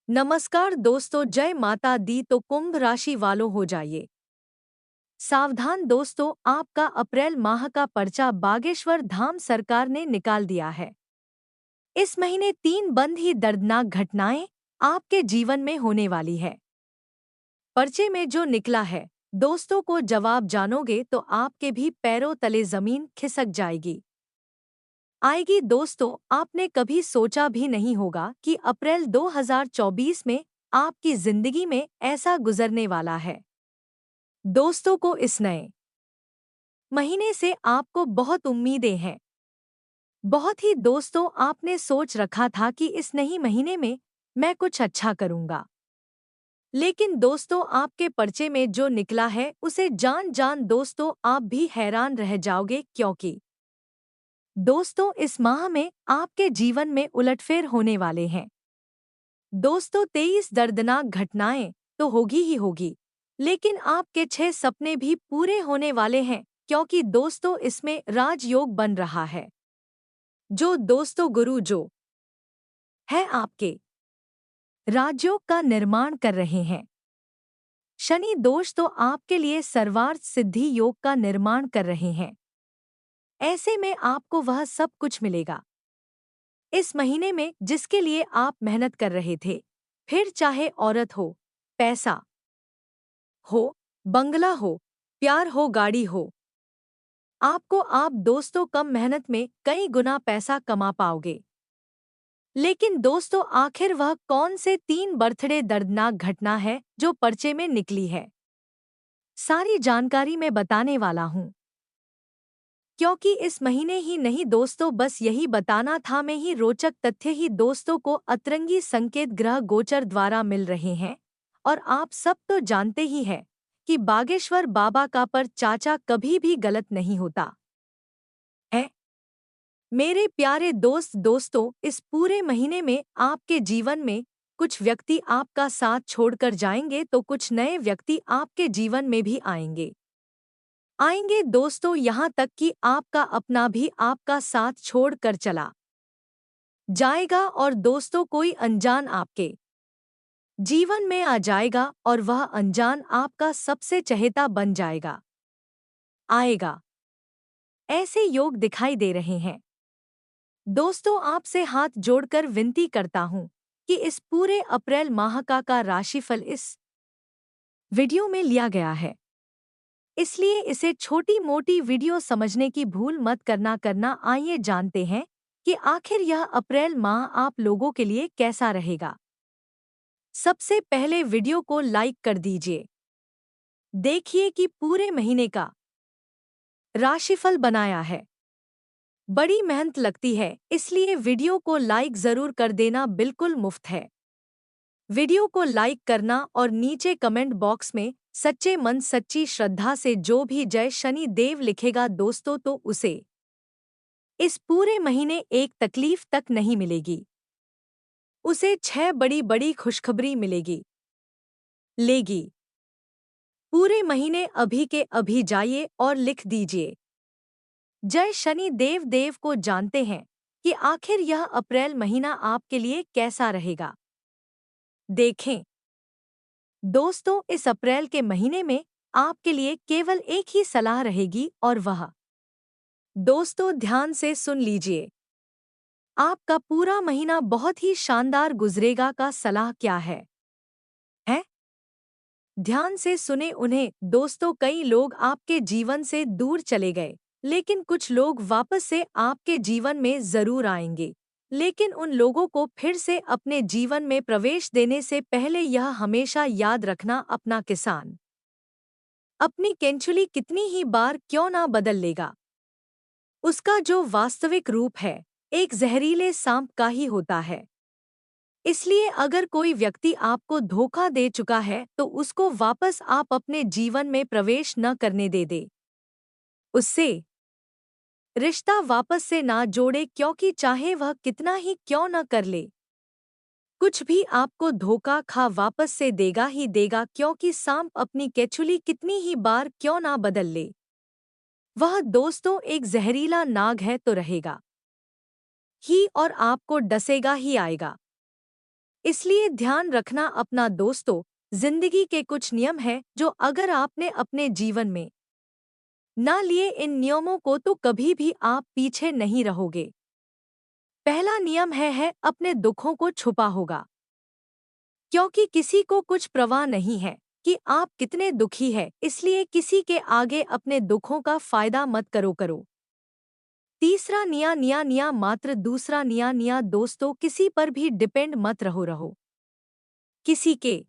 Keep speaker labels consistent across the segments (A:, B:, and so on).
A: नमस्कार दोस्तों, जय माता दी। तो कुंभ राशि वालों हो जाइए सावधान दोस्तों, आपका अप्रैल माह का पर्चा बागेश्वर धाम सरकार ने निकाल दिया है। इस महीने 3 बंद ही दर्दनाक घटनाएं आपके जीवन में होने वाली है। पर्चे में जो निकला है दोस्तों को जवाब जानोगे तो आपके भी पैरों तले जमीन खिसक जाएगी। आएगी दोस्तों, आपने कभी सोचा भी नहीं होगा कि अप्रैल 2024 में आपकी जिंदगी में ऐसा गुजरने वाला है। दोस्तों को इस नए महीने से आपको बहुत उम्मीदें हैं। बहुत ही दोस्तों, आपने सोच रखा था कि इस नई महीने में मैं कुछ अच्छा करूंगा। लेकिन दोस्तों, आपके पर्चे में जो निकला है उसे जान जान दोस्तों आप भी हैरान रह जाओगे, क्योंकि दोस्तों इस माह में आपके जीवन में उलटफेर होने वाले हैं। दोस्तों 23 दर्दनाक घटनाएं तो होगी ही होगी, लेकिन आपके 6 सपने भी पूरे होने वाले हैं, क्योंकि दोस्तों इसमें राजयोग बन रहा है। जो दोस्तों गुरु जो है आपके राजयोग का निर्माण कर रहे हैं। शनि दोष तो आपके लिए सर्वार्थ सिद्धि योग का निर्माण कर रहे हैं। ऐसे में आपको वह सब कुछ मिलेगा इस महीने में जिसके लिए आप मेहनत कर रहे थे। फिर चाहे औरत हो, पैसा हो, बंगला हो, प्यार हो, गाड़ी हो, आपको आप दोस्तों कम मेहनत में कई गुना पैसा कमा पाओगे। लेकिन दोस्तों आखिर वह कौन से 3 बर्थडे दर्दनाक घटना है जो पर्चे में निकली है? सारी जानकारी मैं बताने वाला हूँ, क्योंकि इस महीने ही नहीं दोस्तों, बस यही बताना था। मैं ही रोचक तथ्य ही दोस्तों को अतरंगी संकेत ग्रह गोचर द्वारा मिल रहे हैं। और आप सब तो जानते ही हैं कि बागेश्वर बाबा का पर चाचा कभी भी गलत नहीं होता है। मेरे प्यारे दोस्तों इस पूरे महीने में आपके जीवन में कुछ व्यक्ति आपका साथ छोड़कर जाएंगे तो कुछ नए व्यक्ति आपके जीवन में भी आएंगे दोस्तों, यहाँ तक कि आपका अपना भी आपका साथ छोड़कर चला जाएगा और दोस्तों कोई अनजान आपके जीवन में आ जाएगा और वह अनजान आपका सबसे चहेता बन जाएगा आएगा। ऐसे योग दिखाई दे रहे हैं। दोस्तों आपसे हाथ जोड़कर विनती करता हूं कि इस पूरे अप्रैल माह का राशिफल इस वीडियो में लिया गया है, इसलिए इसे छोटी मोटी वीडियो समझने की भूल मत करना। आइए जानते हैं कि आखिर यह अप्रैल माह आप लोगों के लिए कैसा रहेगा। सबसे पहले वीडियो को लाइक कर दीजिए। देखिए कि पूरे महीने का राशिफल बनाया है। बड़ी मेहनत लगती है, इसलिए वीडियो को लाइक जरूर कर देना, बिल्कुल मुफ्त है। वीडियो को लाइक करना और नीचे कमेंट बॉक्स में सच्चे मन सच्ची श्रद्धा से जो भी जय शनि देव लिखेगा दोस्तों, तो उसे इस पूरे महीने एक तकलीफ तक नहीं मिलेगी। उसे 6 बड़ी बड़ी खुशखबरी मिलेगी लेगी। पूरे महीने अभी के अभी जाइए और लिख दीजिए जय शनि देव को जानते हैं कि आखिर यह अप्रैल महीना आपके लिए कैसा रहेगा। देखें दोस्तों, इस अप्रैल के महीने में आपके लिए केवल एक ही सलाह रहेगी और वह दोस्तों ध्यान से सुन लीजिए। आपका पूरा महीना बहुत ही शानदार गुजरेगा का सलाह क्या है? ध्यान से सुने उन्हें दोस्तों। कई लोग आपके जीवन से दूर चले गए, लेकिन कुछ लोग वापस से आपके जीवन में जरूर आएंगे। लेकिन उन लोगों को फिर से अपने जीवन में प्रवेश देने से पहले यह हमेशा याद रखना, अपना किसान अपनी केंचुली कितनी ही बार क्यों ना बदल लेगा, उसका जो वास्तविक रूप है एक जहरीले सांप का ही होता है। इसलिए अगर कोई व्यक्ति आपको धोखा दे चुका है तो उसको वापस आप अपने जीवन में प्रवेश न करने दे उससे रिश्ता वापस से ना जोड़े, क्योंकि चाहे वह कितना ही क्यों न कर ले, कुछ भी आपको धोखा खा वापस से देगा ही देगा, क्योंकि सांप अपनी केचुली कितनी ही बार क्यों ना बदल ले, वह दोस्तों एक जहरीला नाग है तो रहेगा ही और आपको डसेगा ही आएगा। इसलिए ध्यान रखना अपना दोस्तों, जिंदगी के कुछ नियम हैं जो अगर आपने अपने जीवन में ना लिए इन नियमों को तो कभी भी आप पीछे नहीं रहोगे। पहला नियम है अपने दुखों को छुपा होगा, क्योंकि किसी को कुछ परवाह नहीं है कि आप कितने दुखी हैं, इसलिए किसी के आगे अपने दुखों का फायदा मत करो। तीसरा निया मात्र, दूसरा निया दोस्तों, किसी पर भी डिपेंड मत रहो। किसी के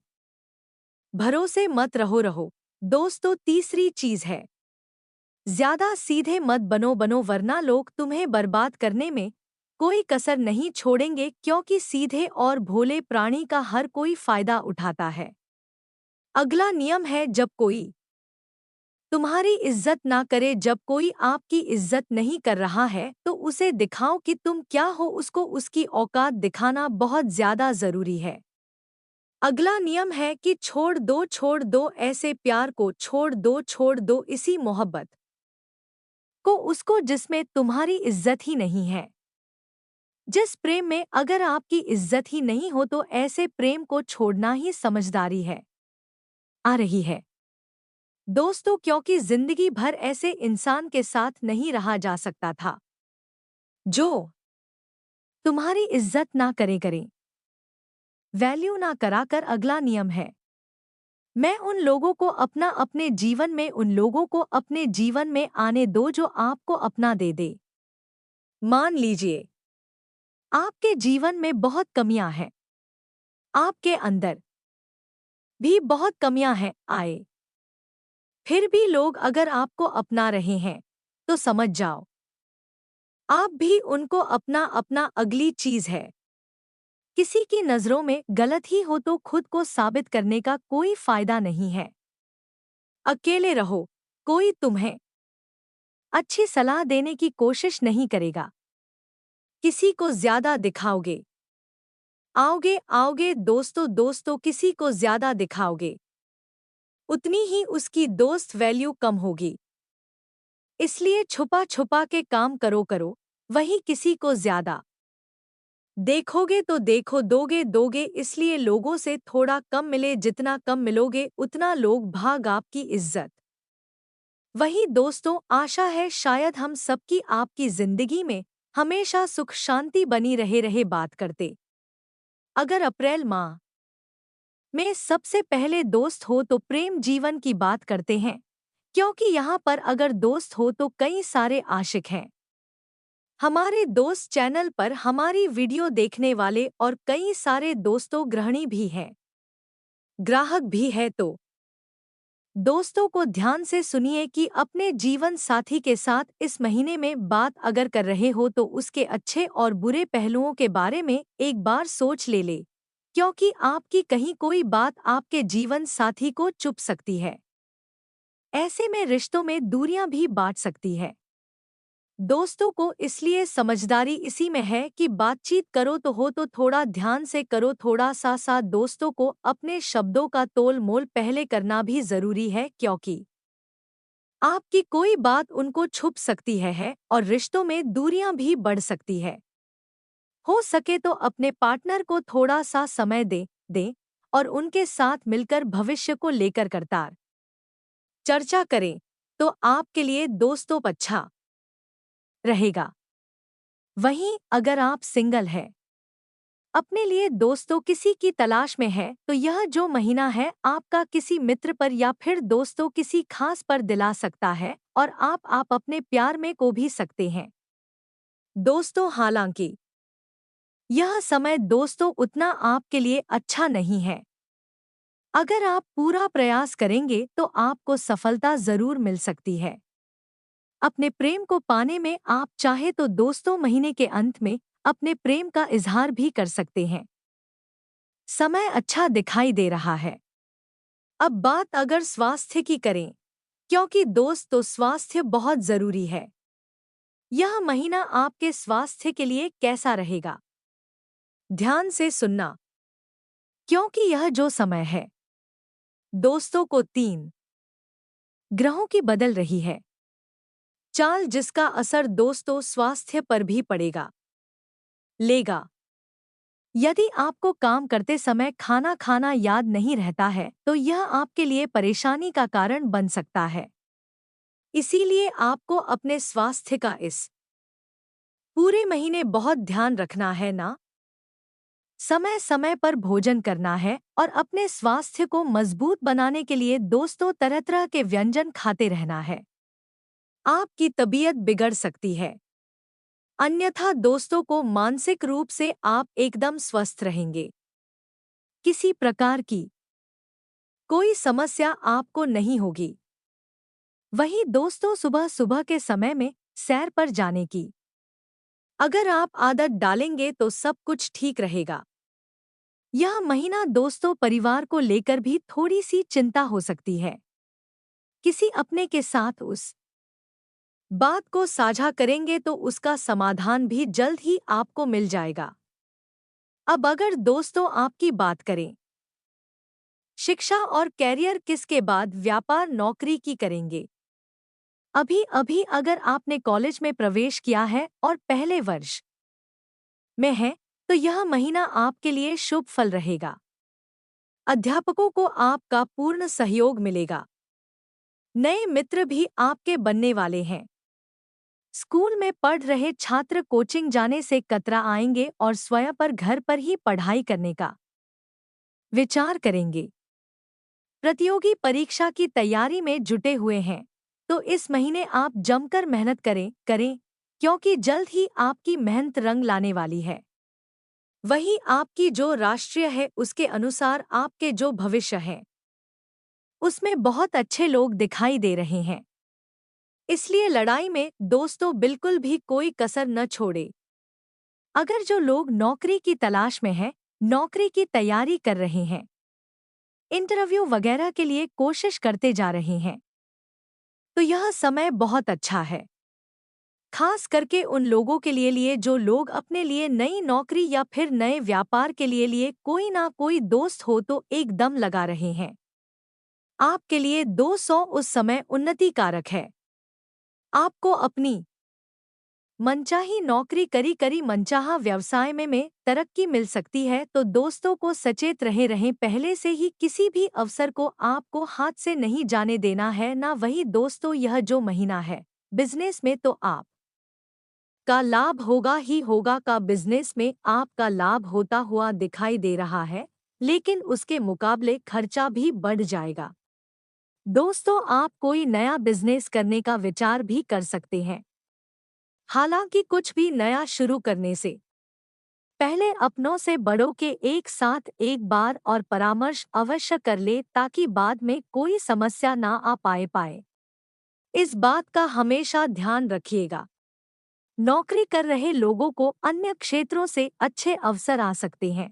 A: भरोसे मत रहो। दोस्तों तीसरी चीज है, ज्यादा सीधे मत बनो वरना लोग तुम्हें बर्बाद करने में कोई कसर नहीं छोड़ेंगे, क्योंकि सीधे और भोले प्राणी का हर कोई फायदा उठाता है। अगला नियम है, जब कोई तुम्हारी इज्जत ना करे, जब कोई आपकी इज्जत नहीं कर रहा है तो उसे दिखाओ कि तुम क्या हो, उसको उसकी औकात दिखाना बहुत ज्यादा जरूरी है। अगला नियम है कि छोड़ दो ऐसे प्यार को, छोड़ दो इसी मोहब्बत को उसको जिसमें तुम्हारी इज्जत ही नहीं है। जिस प्रेम में अगर आपकी इज्जत ही नहीं हो तो ऐसे प्रेम को छोड़ना ही समझदारी है। आ रही है दोस्तों, क्योंकि जिंदगी भर ऐसे इंसान के साथ नहीं रहा जा सकता था जो तुम्हारी इज्जत ना करे, वैल्यू ना कराकर। अगला नियम है, मैं उन लोगों को अपने जीवन में, उन लोगों को अपने जीवन में आने दो जो आपको अपना दे। मान लीजिए आपके जीवन में बहुत कमियां हैं, आपके अंदर भी बहुत कमियां हैं, आए फिर भी लोग अगर आपको अपना रहे हैं तो समझ जाओ आप भी उनको अपना अगली चीज है। किसी की नजरों में गलत ही हो तो खुद को साबित करने का कोई फायदा नहीं है। अकेले रहो, कोई तुम्हें अच्छी सलाह देने की कोशिश नहीं करेगा। किसी को ज्यादा दिखाओगे, आओगे दोस्तों किसी को ज्यादा दिखाओगे उतनी ही उसकी दोस्त वैल्यू कम होगी। इसलिए छुपा छुपा के काम करो, वही किसी को ज्यादा देखोगे तो दोगे, इसलिए लोगों से थोड़ा कम मिले, जितना कम मिलोगे उतना लोग भाग आपकी इज्जत। वही दोस्तों, आशा है शायद हम सबकी आपकी जिंदगी में हमेशा सुख शांति बनी रहे बात करते। अगर अप्रैल माह में सबसे पहले दोस्त हो तो प्रेम जीवन की बात करते हैं, क्योंकि यहाँ पर अगर दोस्त हो तो कई सारे आशिक हैं। हमारे दोस्त चैनल पर हमारी वीडियो देखने वाले और कई सारे दोस्तों गृहिणी भी हैं, ग्राहक भी है, तो दोस्तों को ध्यान से सुनिए कि अपने जीवन साथी के साथ इस महीने में बात अगर कर रहे हो तो उसके अच्छे और बुरे पहलुओं के बारे में एक बार सोच ले, क्योंकि आपकी कहीं कोई बात आपके जीवन साथी को चुभ सकती है। ऐसे में रिश्तों में दूरियां भी बांट सकती है। दोस्तों को इसलिए समझदारी इसी में है कि बातचीत करो तो हो तो थोड़ा ध्यान से करो, थोड़ा सा साथ। दोस्तों को अपने शब्दों का तोल मोल पहले करना भी जरूरी है, क्योंकि आपकी कोई बात उनको छुप सकती है और रिश्तों में दूरियां भी बढ़ सकती है। हो सके तो अपने पार्टनर को थोड़ा सा समय दे और उनके साथ मिलकर भविष्य को लेकर करतार चर्चा करें तो आपके लिए दोस्तों अच्छा रहेगा। वहीं अगर आप सिंगल हैं, अपने लिए दोस्तों किसी की तलाश में है तो यह जो महीना है आपका किसी मित्र पर या फिर दोस्तों किसी खास पर दिला सकता है और आप अपने प्यार में को भी सकते हैं। दोस्तों हालांकि यह समय दोस्तों उतना आपके लिए अच्छा नहीं है। अगर आप पूरा प्रयास करेंगे तो आपको सफलता जरूर मिल सकती है। अपने प्रेम को पाने में आप चाहे तो दोस्तों महीने के अंत में अपने प्रेम का इजहार भी कर सकते हैं। समय अच्छा दिखाई दे रहा है। अब बात अगर स्वास्थ्य की करें, क्योंकि दोस्त तो स्वास्थ्य बहुत जरूरी है। यह महीना आपके स्वास्थ्य के लिए कैसा रहेगा, ध्यान से सुनना, क्योंकि यह जो समय है दोस्तों को 3 ग्रहों की बदल रही है चाल, जिसका असर दोस्तों स्वास्थ्य पर भी पड़ेगा लेगा। यदि आपको काम करते समय खाना खाना याद नहीं रहता है तो यह आपके लिए परेशानी का कारण बन सकता है। इसीलिए आपको अपने स्वास्थ्य का इस पूरे महीने बहुत ध्यान रखना है ना। समय समय पर भोजन करना है और अपने स्वास्थ्य को मजबूत बनाने के लिए दोस्तों तरह तरह के व्यंजन खाते रहना है। आपकी तबीयत बिगड़ सकती है, अन्यथा दोस्तों को मानसिक रूप से आप एकदम स्वस्थ रहेंगे। किसी प्रकार की कोई समस्या आपको नहीं होगी। वहीं दोस्तों सुबह सुबह के समय में सैर पर जाने की अगर आप आदत डालेंगे तो सब कुछ ठीक रहेगा। यह महीना दोस्तों परिवार को लेकर भी थोड़ी सी चिंता हो सकती है। किसी अपने के साथ उस बात को साझा करेंगे तो उसका समाधान भी जल्द ही आपको मिल जाएगा। अब अगर दोस्तों आपकी बात करें, शिक्षा और कैरियर किसके बाद व्यापार नौकरी की करेंगे। अभी अभी अगर आपने कॉलेज में प्रवेश किया है और पहले वर्ष में है तो यह महीना आपके लिए शुभ फल रहेगा। अध्यापकों को आपका पूर्ण सहयोग मिलेगा। नए मित्र भी आपके बनने वाले हैं। स्कूल में पढ़ रहे छात्र कोचिंग जाने से कतरा आएंगे और स्वयं पर घर पर ही पढ़ाई करने का विचार करेंगे। प्रतियोगी परीक्षा की तैयारी में जुटे हुए हैं तो इस महीने आप जमकर मेहनत करें क्योंकि जल्द ही आपकी मेहनत रंग लाने वाली है। वही आपकी जो राष्ट्रीय है उसके अनुसार आपके जो भविष्य है उसमें बहुत अच्छे लोग दिखाई दे रहे हैं। इसलिए लड़ाई में दोस्तों बिल्कुल भी कोई कसर न छोड़े। अगर जो लोग नौकरी की तलाश में हैं, नौकरी की तैयारी कर रहे हैं, इंटरव्यू वगैरह के लिए कोशिश करते जा रहे हैं, तो यह समय बहुत अच्छा है। खास करके उन लोगों के लिए जो लोग अपने लिए नई नौकरी या फिर नए व्यापार के लिए कोई ना कोई दोस्त हो तो एकदम लगा रहे हैं। आपके लिए 200 उस समय उन्नति कारक है। आपको अपनी मनचाही नौकरी करी मनचाहा व्यवसाय में तरक्की मिल सकती है तो दोस्तों को सचेत रहें पहले से ही किसी भी अवसर को आपको हाथ से नहीं जाने देना है ना। वही दोस्तों यह जो महीना है बिजनेस में तो आप का लाभ होगा ही होगा। का बिजनेस में आपका लाभ होता हुआ दिखाई दे रहा है, लेकिन उसके मुकाबले खर्चा भी बढ़ जाएगा। दोस्तों आप कोई नया बिजनेस करने का विचार भी कर सकते हैं। हालांकि कुछ भी नया शुरू करने से पहले अपनों से बड़ों के एक साथ एक बार और परामर्श अवश्य कर ले ताकि बाद में कोई समस्या ना आ पाए। इस बात का हमेशा ध्यान रखिएगा। नौकरी कर रहे लोगों को अन्य क्षेत्रों से अच्छे अवसर आ सकते हैं,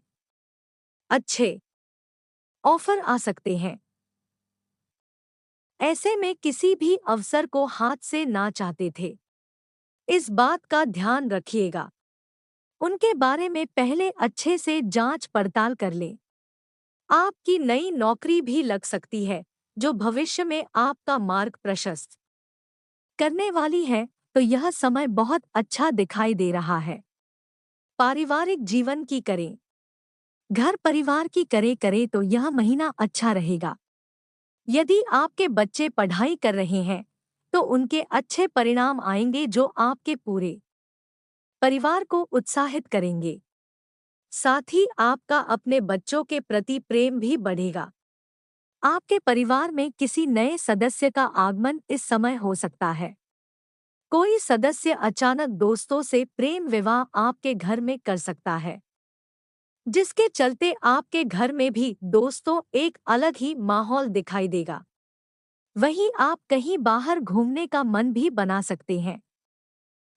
A: अच्छे ऑफर आ सकते हैं। ऐसे में किसी भी अवसर को हाथ से ना चाहते थे। इस बात का ध्यान रखिएगा। उनके बारे में पहले अच्छे से जांच पड़ताल कर लें। आपकी नई नौकरी भी लग सकती है जो भविष्य में आपका मार्ग प्रशस्त करने वाली है, तो यह समय बहुत अच्छा दिखाई दे रहा है। पारिवारिक जीवन की करें, घर परिवार की करें तो यह महीना अच्छा रहेगा। यदि आपके बच्चे पढ़ाई कर रहे हैं तो उनके अच्छे परिणाम आएंगे जो आपके पूरे परिवार को उत्साहित करेंगे। साथ ही आपका अपने बच्चों के प्रति प्रेम भी बढ़ेगा। आपके परिवार में किसी नए सदस्य का आगमन इस समय हो सकता है। कोई सदस्य अचानक दोस्तों से प्रेम विवाह आपके घर में कर सकता है, जिसके चलते आपके घर में भी दोस्तों एक अलग ही माहौल दिखाई देगा। वहीं आप कहीं बाहर घूमने का मन भी बना सकते हैं।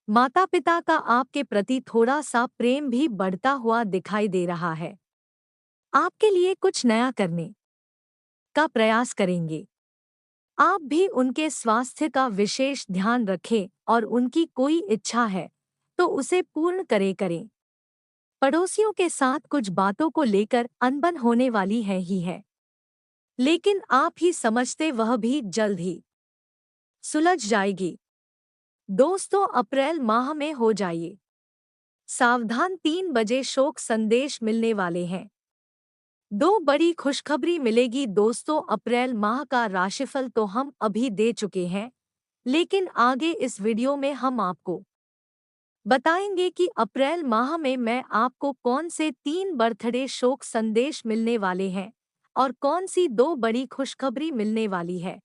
A: माता पिता का आपके प्रति थोड़ा सा प्रेम भी बढ़ता हुआ दिखाई दे रहा है। आपके लिए कुछ नया करने का प्रयास करेंगे। आप भी उनके स्वास्थ्य का विशेष ध्यान रखें और उनकी कोई इच्छा है तो उसे पूर्ण करें। पड़ोसियों के साथ कुछ बातों को लेकर अनबन होने वाली है, लेकिन आप ही समझते वह भी जल्द ही सुलझ जाएगी। दोस्तों अप्रैल माह में हो जाइए सावधान, 3 बजे शोक संदेश मिलने वाले हैं। 2 बड़ी खुशखबरी मिलेगी दोस्तों। अप्रैल माह का राशिफल तो हम अभी दे चुके हैं, लेकिन आगे इस वीडियो में हम आपको बताएंगे कि अप्रैल माह में मैं आपको कौन से 3 बर्थडे शोक संदेश मिलने वाले हैं और कौन सी 2 बड़ी खुशखबरी मिलने वाली है।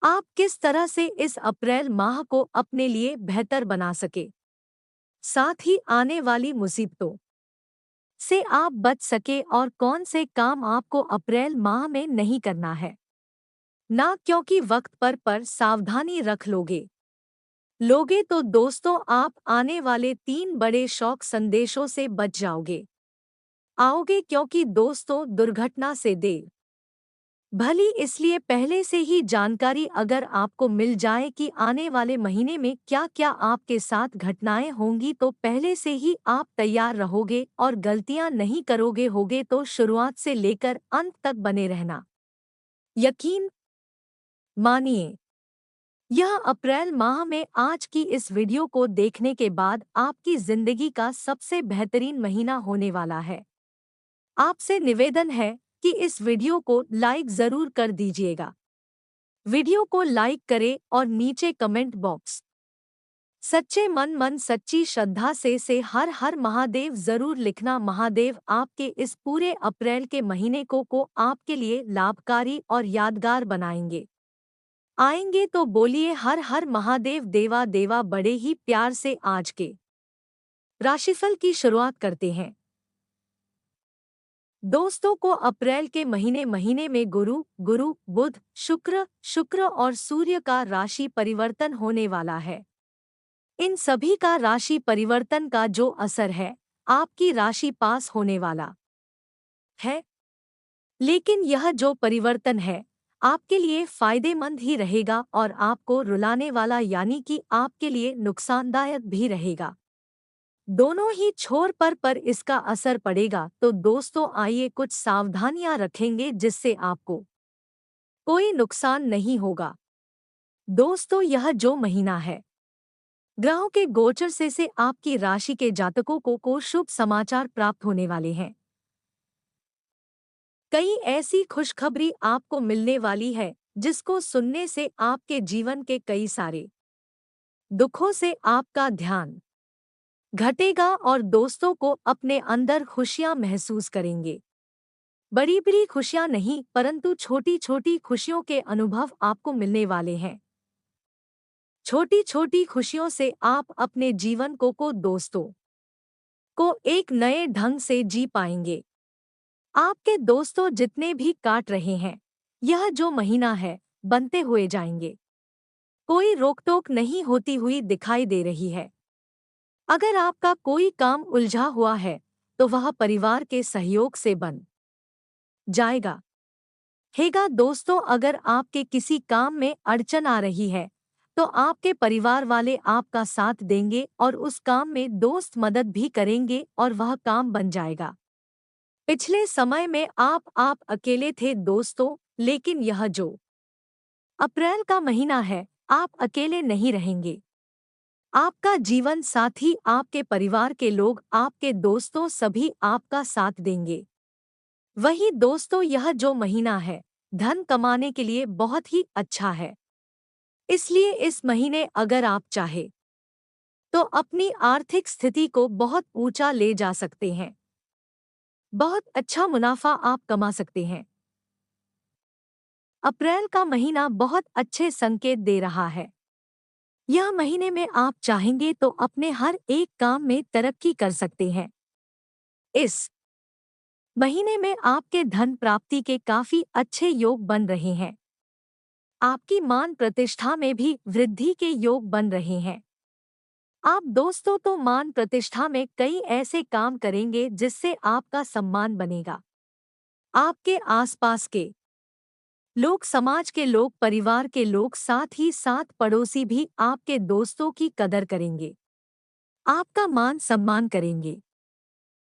A: आप किस तरह से इस अप्रैल माह को अपने लिए बेहतर बना सके, साथ ही आने वाली मुसीबतों से आप बच सके और कौन से काम आपको अप्रैल माह में नहीं करना है, ना क्योंकि वक्त पर सावधानी रख लोगे तो दोस्तों आप आने वाले 3 बड़े शौक संदेशों से बच आओगे, क्योंकि दोस्तों दुर्घटना से देर भली इसलिए पहले से ही जानकारी अगर आपको मिल जाए कि आने वाले महीने में क्या क्या आपके साथ घटनाएं होंगी तो पहले से ही आप तैयार रहोगे और गलतियां नहीं करोगे। होगे तो शुरुआत से लेकर अंत तक बने रहना। यकीन मानिए, यह अप्रैल माह में आज की इस वीडियो को देखने के बाद आपकी जिंदगी का सबसे बेहतरीन महीना होने वाला है। आपसे निवेदन है कि इस वीडियो को लाइक जरूर कर दीजिएगा। वीडियो को लाइक करें और नीचे कमेंट बॉक्स सच्चे मन सच्ची श्रद्धा से हर हर महादेव जरूर लिखना। महादेव आपके इस पूरे अप्रैल के महीने को आपके लिए लाभकारी और यादगार बनाएंगे। आएंगे तो बोलिए हर हर महादेव। देवा देवा बड़े ही प्यार से आज के राशिफल की शुरुआत करते हैं। दोस्तों को अप्रैल के महीने में गुरु बुध शुक्र और सूर्य का राशि परिवर्तन होने वाला है। इन सभी का राशि परिवर्तन का जो असर है आपकी राशि पास होने वाला है, लेकिन यह जो परिवर्तन है आपके लिए फायदेमंद ही रहेगा और आपको रुलाने वाला यानी कि आपके लिए नुकसानदायक भी रहेगा। दोनों ही छोर पर इसका असर पड़ेगा। तो दोस्तों आइए कुछ सावधानियां रखेंगे जिससे आपको कोई नुकसान नहीं होगा। दोस्तों यह जो महीना है ग्रहों के गोचर से आपकी राशि के जातकों को शुभ समाचार प्राप्त होने वाले हैं। कई ऐसी खुशखबरी आपको मिलने वाली है जिसको सुनने से आपके जीवन के कई सारे दुखों से आपका ध्यान घटेगा और दोस्तों को अपने अंदर खुशियां महसूस करेंगे। बड़ी बड़ी खुशियां नहीं परंतु छोटी छोटी खुशियों के अनुभव आपको मिलने वाले हैं। छोटी छोटी खुशियों से आप अपने जीवन को दोस्तों को एक नए ढंग से जी पाएंगे। आपके दोस्तों जितने भी काट रहे हैं यह जो महीना है बनते हुए जाएंगे। कोई रोक-टोक नहीं होती हुई दिखाई दे रही है। अगर आपका कोई काम उलझा हुआ है तो वह परिवार के सहयोग से बन जाएगा हेगा। दोस्तों अगर आपके किसी काम में अड़चन आ रही है तो आपके परिवार वाले आपका साथ देंगे और उस काम में दोस्त मदद भी करेंगे और वह काम बन जाएगा। पिछले समय में आप अकेले थे दोस्तों, लेकिन यह जो अप्रैल का महीना है आप अकेले नहीं रहेंगे। आपका जीवन साथी, आपके परिवार के लोग, आपके दोस्तों सभी आपका साथ देंगे। वही दोस्तों यह जो महीना है धन कमाने के लिए बहुत ही अच्छा है। इसलिए इस महीने अगर आप चाहे तो अपनी आर्थिक स्थिति को बहुत ऊंचा ले जा सकते हैं। बहुत अच्छा मुनाफा आप कमा सकते हैं। अप्रैल का महीना बहुत अच्छे संकेत दे रहा है। यह महीने में आप चाहेंगे तो अपने हर एक काम में तरक्की कर सकते हैं। इस महीने में आपके धन प्राप्ति के काफी अच्छे योग बन रहे हैं। आपकी मान प्रतिष्ठा में भी वृद्धि के योग बन रहे हैं। आप दोस्तों तो मान प्रतिष्ठा में कई ऐसे काम करेंगे जिससे आपका सम्मान बनेगा। आपके आसपास के लोग, समाज के लोग, परिवार के लोग, साथ ही साथ पड़ोसी भी आपके दोस्तों की कदर करेंगे, आपका मान सम्मान करेंगे।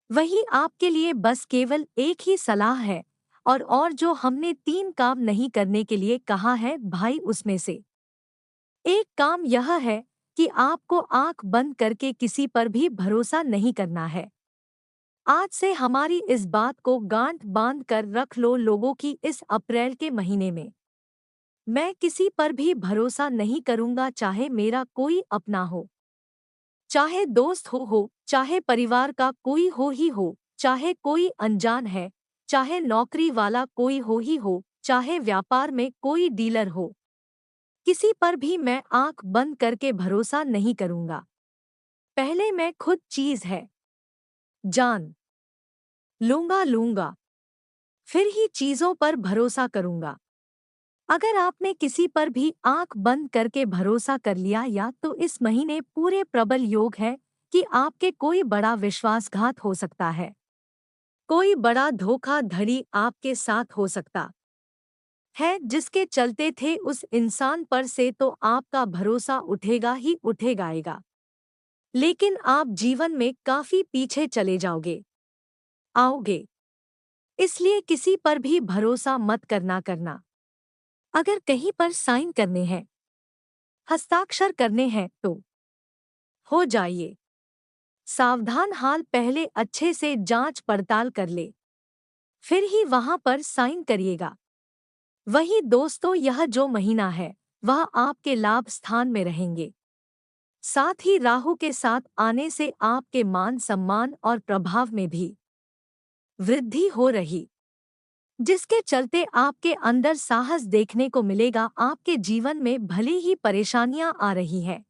A: वही आपके लिए बस केवल एक ही सलाह है और जो हमने 3 काम नहीं करने के लिए कहा है भाई, उसमें से एक काम यह है कि आपको आंख बंद करके किसी पर भी भरोसा नहीं करना है। आज से हमारी इस बात को गांठ बांध कर रख लो लोगों की इस अप्रैल के महीने में। मैं किसी पर भी भरोसा नहीं करूंगा, चाहे मेरा कोई अपना हो, चाहे दोस्त हो, चाहे परिवार का कोई हो, चाहे कोई अनजान है, चाहे नौकरी वाला कोई हो, चाहे व्यापार में कोई डीलर हो। किसी पर भी मैं आंख बंद करके भरोसा नहीं करूंगा। पहले मैं खुद चीज है जान लूंगा, फिर ही चीजों पर भरोसा करूंगा। अगर आपने किसी पर भी आंख बंद करके भरोसा कर लिया या तो इस महीने पूरे प्रबल योग है कि आपके कोई बड़ा विश्वासघात हो सकता है, कोई बड़ा धोखाधड़ी आपके साथ हो सकता है, जिसके चलते थे उस इंसान पर से तो आपका भरोसा उठेगा ही उठेगाएगा। लेकिन आप जीवन में काफी पीछे चले आओगे। इसलिए किसी पर भी भरोसा मत करना। अगर कहीं पर साइन करने हैं, हस्ताक्षर करने हैं तो हो जाइए सावधान। हाल पहले अच्छे से जांच पड़ताल कर ले, फिर ही वहां पर साइन करिएगा। वही दोस्तों, यह जो महीना है वह आपके लाभ स्थान में रहेंगे। साथ ही राहु के साथ आने से आपके मान सम्मान और प्रभाव में भी वृद्धि हो रही, जिसके चलते आपके अंदर साहस देखने को मिलेगा। आपके जीवन में भले ही परेशानियां आ रही हैं,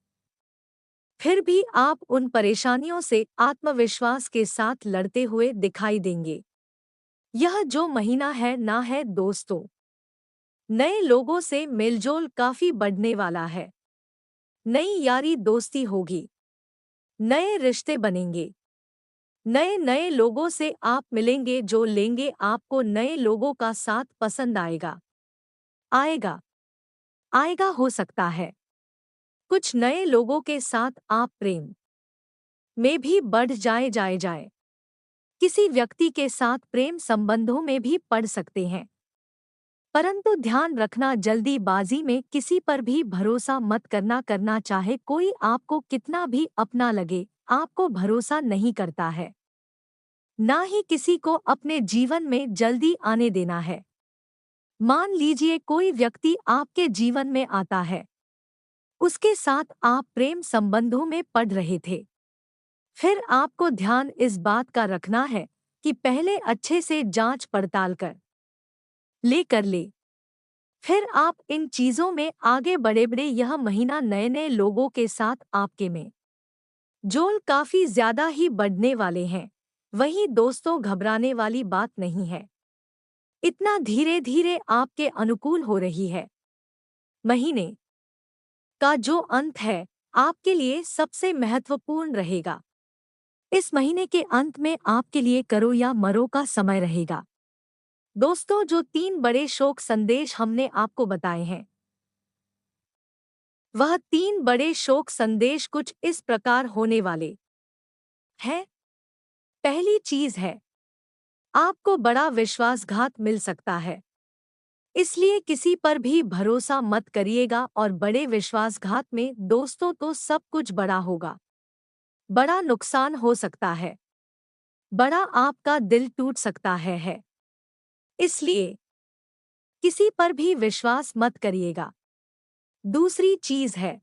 A: फिर भी आप उन परेशानियों से आत्मविश्वास के साथ लड़ते हुए दिखाई देंगे। यह जो महीना है ना है दोस्तों, नए लोगों से मेलजोल काफी बढ़ने वाला है। नई यारी दोस्ती होगी, नए रिश्ते बनेंगे, नए नए लोगों से आप मिलेंगे जो लेंगे आपको नए लोगों का साथ पसंद आएगा आएगा हो सकता है कुछ नए लोगों के साथ आप प्रेम में भी बढ़ जाए। किसी व्यक्ति के साथ प्रेम संबंधों में भी पड़ सकते हैं, परंतु ध्यान रखना जल्दीबाजी में किसी पर भी भरोसा मत करना। चाहे कोई आपको कितना भी अपना लगे, आपको भरोसा नहीं करता है। ना ही किसी को अपने जीवन में जल्दी आने देना है। मान लीजिए कोई व्यक्ति आपके जीवन में आता है, उसके साथ आप प्रेम संबंधों में पड़ रहे थे, फिर आपको ध्यान इस बात का रखना है कि पहले अच्छे से जांच पड़ताल कर ले, फिर आप इन चीजों में आगे बढ़े। यह महीना नए नए लोगों के साथ आपके में जोल काफी ज्यादा ही बढ़ने वाले हैं। वही दोस्तों, घबराने वाली बात नहीं है, इतना धीरे धीरे आपके अनुकूल हो रही है। महीने का जो अंत है आपके लिए सबसे महत्वपूर्ण रहेगा। इस महीने के अंत में आपके लिए करो या मरो का समय रहेगा। दोस्तों, जो 3 बड़े शोक संदेश हमने आपको बताए हैं, वह 3 बड़े शोक संदेश कुछ इस प्रकार होने वाले हैं। पहली चीज है, आपको बड़ा विश्वासघात मिल सकता है, इसलिए किसी पर भी भरोसा मत करिएगा। और बड़े विश्वासघात में दोस्तों तो सब कुछ बड़ा होगा, बड़ा नुकसान हो सकता है, बड़ा आपका दिल टूट सकता है। इसलिए किसी पर भी विश्वास मत करिएगा। दूसरी चीज है,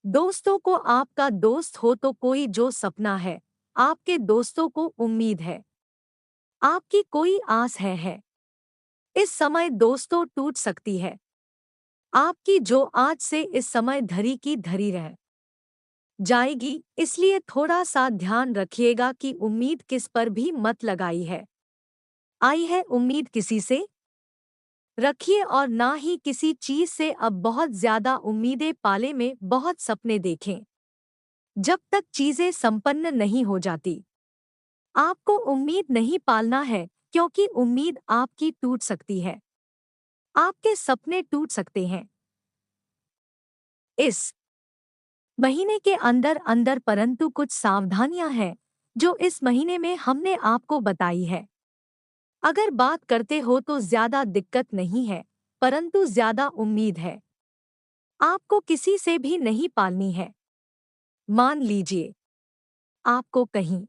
A: दोस्तों को आपका दोस्त हो तो कोई जो सपना है, आपके दोस्तों को उम्मीद है, आपकी कोई आस है, इस समय दोस्तों टूट सकती है आपकी, जो आज से इस समय धरी की धरी रह जाएगी। इसलिए थोड़ा सा ध्यान रखिएगा कि उम्मीद किस पर भी मत आई है उम्मीद किसी से रखिए, और ना ही किसी चीज से अब बहुत ज्यादा उम्मीदें पाले में बहुत सपने देखें। जब तक चीजें संपन्न नहीं हो जाती, आपको उम्मीद नहीं पालना है, क्योंकि उम्मीद आपकी टूट सकती है, आपके सपने टूट सकते हैं इस महीने के अंदर अंदर। परंतु कुछ सावधानियां हैं जो इस महीने में हमने आपको बताई है। अगर बात करते हो तो ज्यादा दिक्कत नहीं है, परंतु ज्यादा उम्मीद है आपको किसी से भी नहीं पालनी है। मान लीजिए आपको कहीं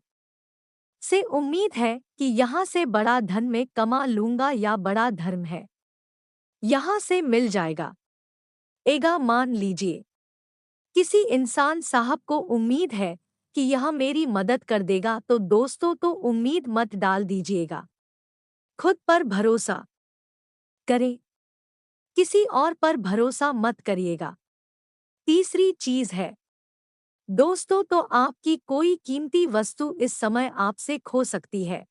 A: से उम्मीद है कि यहाँ से बड़ा धन में कमा लूंगा या बड़ा धर्म है, यहाँ से मिल जाएगा। एगा मान लीजिए किसी इंसान साहब को उम्मीद है कि यह मेरी मदद कर देगा, तो दोस्तों तो उम्मीद मत डाल दीजिएगा। खुद पर भरोसा करें, किसी और पर भरोसा मत करिएगा। तीसरी चीज है दोस्तों, तो आपकी कोई कीमती वस्तु इस समय आपसे खो सकती है।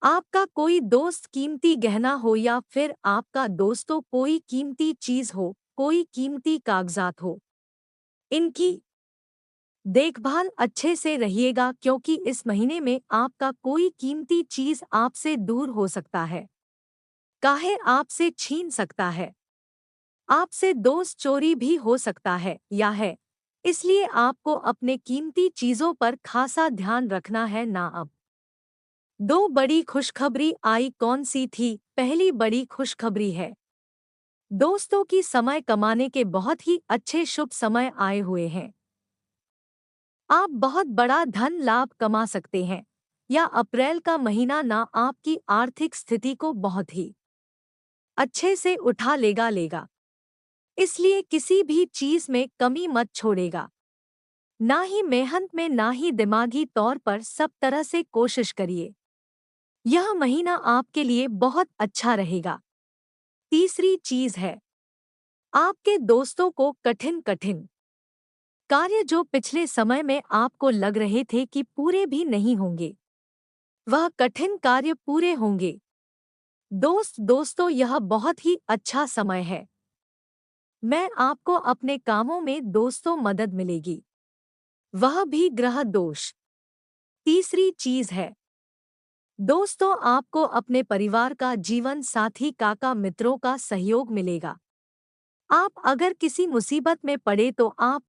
A: आपका कोई दोस्त कीमती गहना हो या फिर आपका दोस्तों कोई कीमती चीज हो, कोई कीमती कागजात हो, इनकी देखभाल अच्छे से रहिएगा, क्योंकि इस महीने में आपका कोई कीमती चीज आपसे दूर हो सकता है, काहे आपसे छीन सकता है। आपसे दोस्त चोरी भी हो सकता है या है, इसलिए आपको अपने कीमती चीजों पर खासा ध्यान रखना है ना। अब दो बड़ी खुशखबरी आई, कौन सी थी? पहली बड़ी खुशखबरी है दोस्तों की समय कमाने के बहुत ही अच्छे शुभ समय आए हुए हैं। आप बहुत बड़ा धन लाभ कमा सकते हैं, या अप्रैल का महीना ना आपकी आर्थिक स्थिति को बहुत ही अच्छे से उठा लेगा। इसलिए किसी भी चीज में कमी मत छोड़ेगा, ना ही मेहनत में ना ही दिमागी तौर पर, सब तरह से कोशिश करिए। यह महीना आपके लिए बहुत अच्छा रहेगा। तीसरी चीज है आपके दोस्तों को कठिन कठिन कार्य जो पिछले समय में आपको लग रहे थे कि पूरे भी नहीं होंगे, वह कठिन कार्य पूरे होंगे। दोस्तों यह बहुत ही अच्छा समय है। मैं आपको अपने कामों में दोस्तों मदद मिलेगी, वह भी ग्रह दोष। तीसरी चीज है दोस्तों, आपको अपने परिवार का, जीवन साथी, काका मित्रों का सहयोग मिलेगा। आप अगर किसी मुसीबत में पड़े तो आप